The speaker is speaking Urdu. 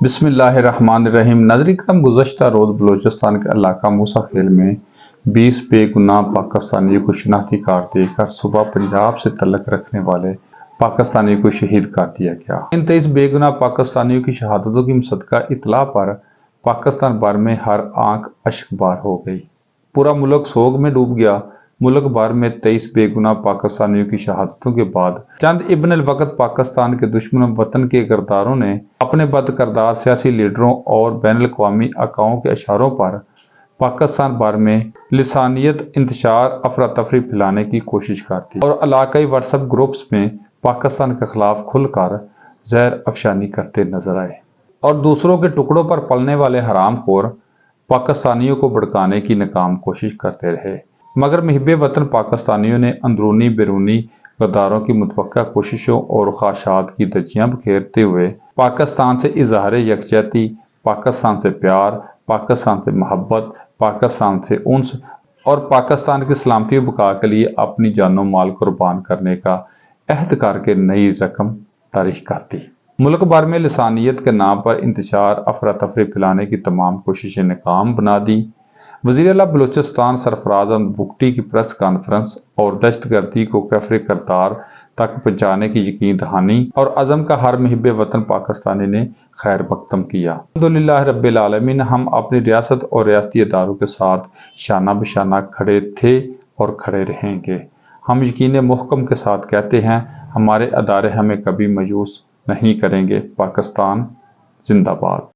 بسم اللہ الرحمن الرحیم۔ ناظرین کرام، گزشتہ روز بلوچستان کے علاقہ موسیٰ خیل میں 20 بے گناہ پاکستانیوں کو شناختی کارڈ دے کر صبح پنجاب سے تعلق رکھنے والے پاکستانیوں کو شہید کر دیا گیا۔ ان 23 بے گناہ پاکستانیوں کی شہادتوں کی مصدقہ اطلاع پر پاکستان بھر میں ہر آنکھ اشک بار ہو گئی۔ پورا ملک سوگ میں ڈوب گیا۔ ملک بھر میں 23 بے گناہ پاکستانیوں کی شہادتوں کے بعد چند ابن الوقت پاکستان کے دشمن وطن کے غداروں نے اپنے بد کردار سیاسی لیڈروں اور بین الاقوامی حقائق کے اشاروں پر پاکستان بھر میں لسانیت انتشار افراتفری پھیلانے کی کوشش کرتی اور علاقائی واٹس ایپ گروپس میں پاکستان کے خلاف کھل کر زہر افشانی کرتے نظر آئے اور دوسروں کے ٹکڑوں پر پلنے والے حرام خور پاکستانیوں کو بھڑکانے کی ناکام کوشش کرتے رہے، مگر محب وطن پاکستانیوں نے اندرونی بیرونی غداروں کی متوقع کوششوں اور خواہشات کی دھجیاں بکھیرتے ہوئے پاکستان سے اظہار یکجہتی، پاکستان سے پیار، پاکستان سے محبت، پاکستان سے انس اور پاکستان کی سلامتی و بقا کے لیے اپنی جان و مال قربان کرنے کا عہد کر کے نئی رقم تاریخ کرتی۔ ملک بھر میں لسانیت کے نام پر انتشار افراتفری پھیلانے کی تمام کوششیں ناکام بنا دی۔ وزیر اعلیٰ بلوچستان سرفراز احمد بگٹی کی پریس کانفرنس اور دہشت گردی کو کفر کرتار تک پہنچانے کی یقین دہانی اور عزم کا ہر محب وطن پاکستانی نے خیر مقدم کیا۔ الحمدللہ رب العالمین، ہم اپنی ریاست اور ریاستی اداروں کے ساتھ شانہ بشانہ کھڑے تھے اور کھڑے رہیں گے۔ ہم یقین محکم کے ساتھ کہتے ہیں، ہمارے ادارے ہمیں کبھی مایوس نہیں کریں گے۔ پاکستان زندہ باد۔